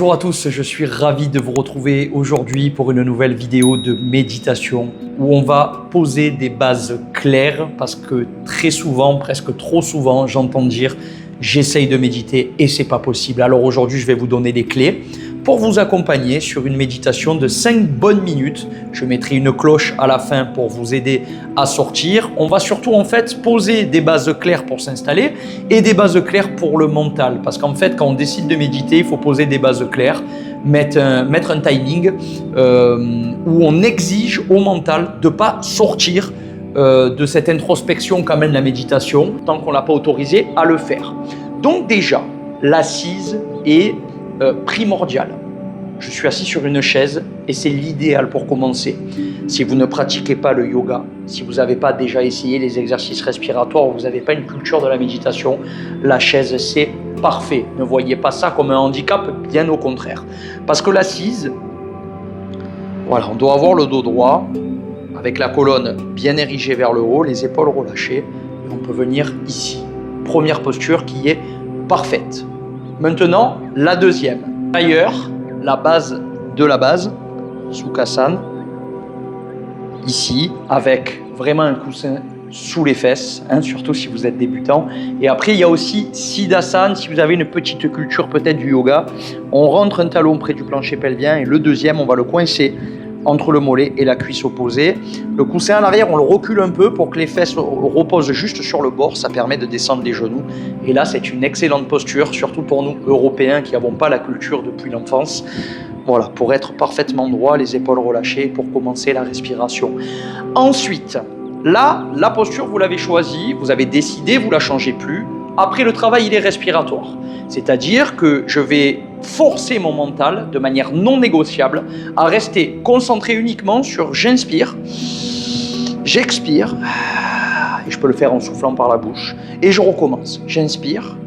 Bonjour à tous, je suis ravi de vous retrouver aujourd'hui pour une nouvelle vidéo de méditation où on va poser des bases claires parce que très souvent, presque trop souvent, j'entends dire j'essaye de méditer et c'est pas possible. Alors aujourd'hui, je vais vous donner des clés pour vous accompagner sur une méditation de 5 bonnes minutes. Je mettrai une cloche à la fin pour vous aider à sortir. On va surtout en fait poser des bases claires pour s'installer et des bases claires pour le mental. Parce qu'en fait, quand on décide de méditer, il faut poser des bases claires, mettre un timing où on exige au mental de ne pas sortir de cette introspection qu'amène la méditation tant qu'on ne l'a pas autorisé à le faire. Donc déjà, l'assise est primordiale. Je suis assis sur une chaise et c'est l'idéal pour commencer. Si vous ne pratiquez pas le yoga, si vous n'avez pas déjà essayé les exercices respiratoires, vous n'avez pas une culture de la méditation, la chaise c'est parfait. Ne voyez pas ça comme un handicap, bien au contraire. Parce que l'assise, voilà, on doit avoir le dos droit, avec la colonne bien érigée vers le haut, les épaules relâchées, et on peut venir ici. Première posture qui est parfaite. Maintenant, la deuxième. D'ailleurs, la base de la base, Sukhasana, ici, avec vraiment un coussin sous les fesses, surtout si vous êtes débutant. Et après, il y a aussi Siddhasana, si vous avez une petite culture peut-être du yoga. On rentre un talon près du plancher pelvien et le deuxième, on va le coincer entre le mollet et la cuisse opposée. Le coussin à l'arrière, on le recule un peu pour que les fesses reposent juste sur le bord. Ça permet de descendre les genoux. Et là, c'est une excellente posture, surtout pour nous, Européens, qui n'avons pas la culture depuis l'enfance. Voilà, pour être parfaitement droit, les épaules relâchées, pour commencer la respiration. Ensuite, là, la posture, vous l'avez choisie, vous avez décidé, vous ne la changez plus. Après, le travail, il est respiratoire. C'est-à-dire que je vais forcer mon mental de manière non négociable à rester concentré uniquement sur j'inspire, j'expire, et je peux le faire en soufflant par la bouche, et je recommence. J'inspire,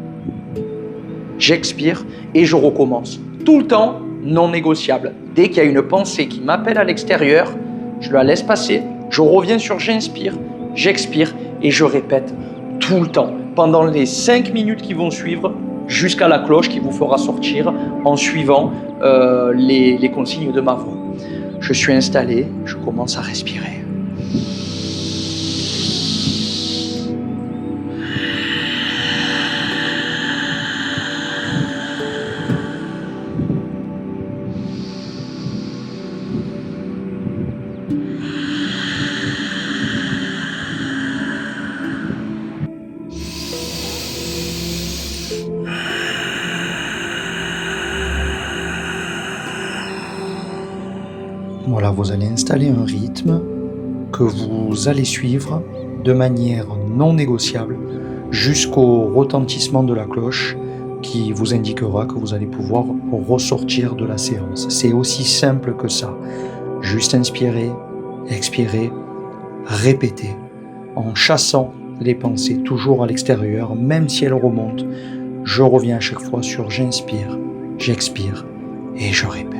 j'expire, et je recommence. Tout le temps, non négociable. Dès qu'il y a une pensée qui m'appelle à l'extérieur, je la laisse passer, je reviens sur j'inspire, j'expire, et je répète tout le temps. Pendant les 5 minutes qui vont suivre, jusqu'à la cloche qui vous fera sortir en suivant les consignes de ma voix. Je suis installé, je commence à respirer. Voilà, vous allez installer un rythme que vous allez suivre de manière non négociable jusqu'au retentissement de la cloche qui vous indiquera que vous allez pouvoir ressortir de la séance. C'est aussi simple que ça. Juste inspirer, expirer, répéter en chassant les pensées toujours à l'extérieur, même si elles remontent. Je reviens à chaque fois sur j'inspire, j'expire et je répète.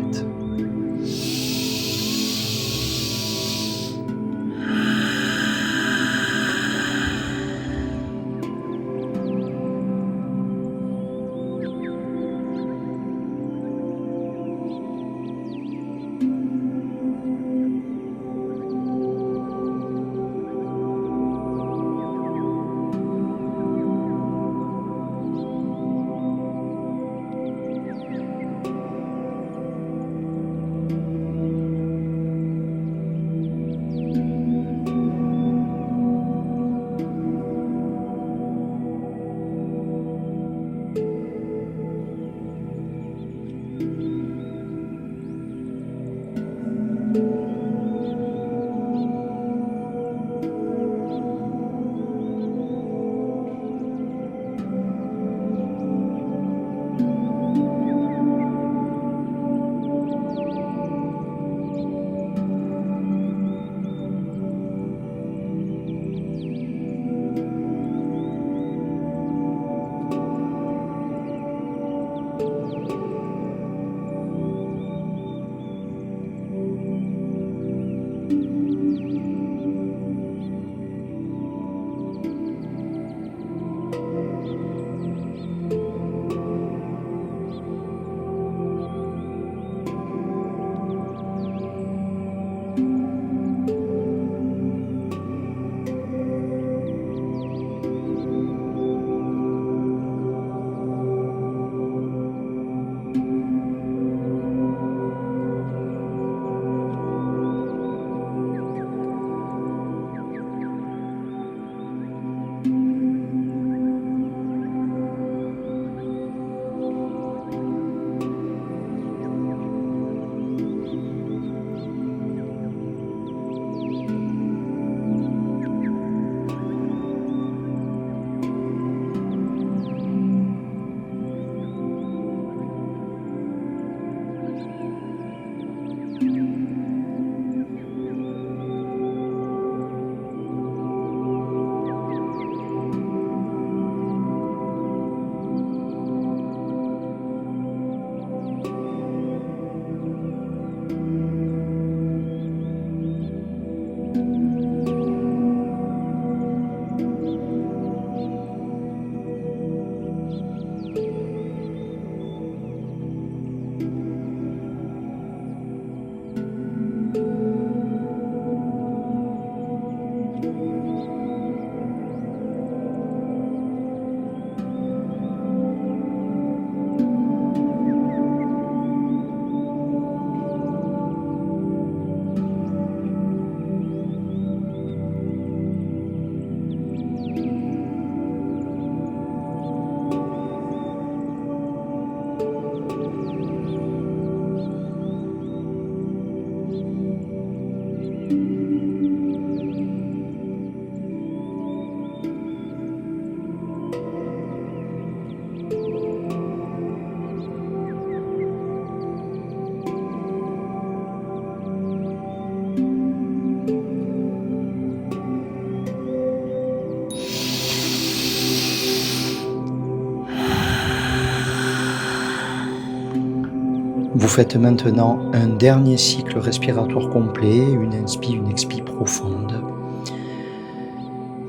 Vous faites maintenant un dernier cycle respiratoire complet, une inspi, une expi profonde,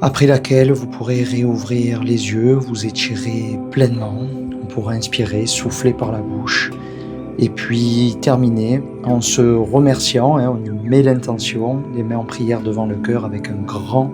après laquelle vous pourrez réouvrir les yeux, vous étirer pleinement. On pourra inspirer, souffler par la bouche, et puis terminer en se remerciant. On met l'intention, les mains en prière devant le cœur avec un grand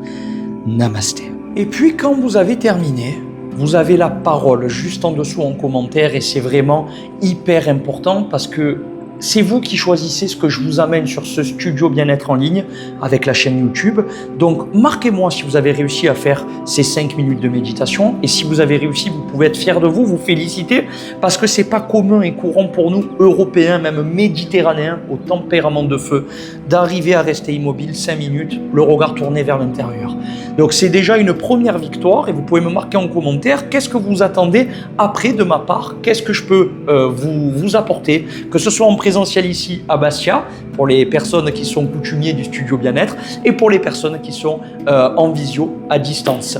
namasté. Et puis quand vous avez terminé, vous avez la parole juste en dessous en commentaire et c'est vraiment hyper important parce que c'est vous qui choisissez ce que je vous amène sur ce studio bien-être en ligne avec la chaîne YouTube. Donc, marquez-moi si vous avez réussi à faire ces 5 minutes de méditation. Et si vous avez réussi, vous pouvez être fiers de vous, vous féliciter parce que c'est pas commun et courant pour nous, Européens, même Méditerranéens, au tempérament de feu, d'arriver à rester immobile 5 minutes, le regard tourné vers l'intérieur. Donc, c'est déjà une première victoire et vous pouvez me marquer en commentaire qu'est-ce que vous attendez après de ma part, qu'est-ce que je peux vous apporter, que ce soit en présentiel ici à Bastia, pour les personnes qui sont coutumiers du studio bien-être et pour les personnes qui sont en visio à distance.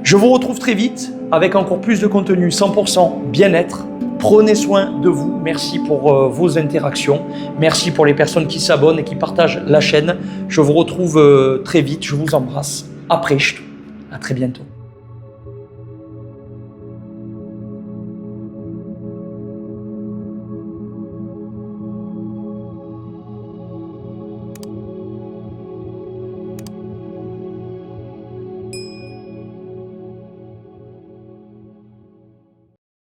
Je vous retrouve très vite avec encore plus de contenu 100% bien-être. Prenez soin de vous. Merci pour vos interactions. Merci pour les personnes qui s'abonnent et qui partagent la chaîne. Je vous retrouve très vite. Je vous embrasse. À très bientôt.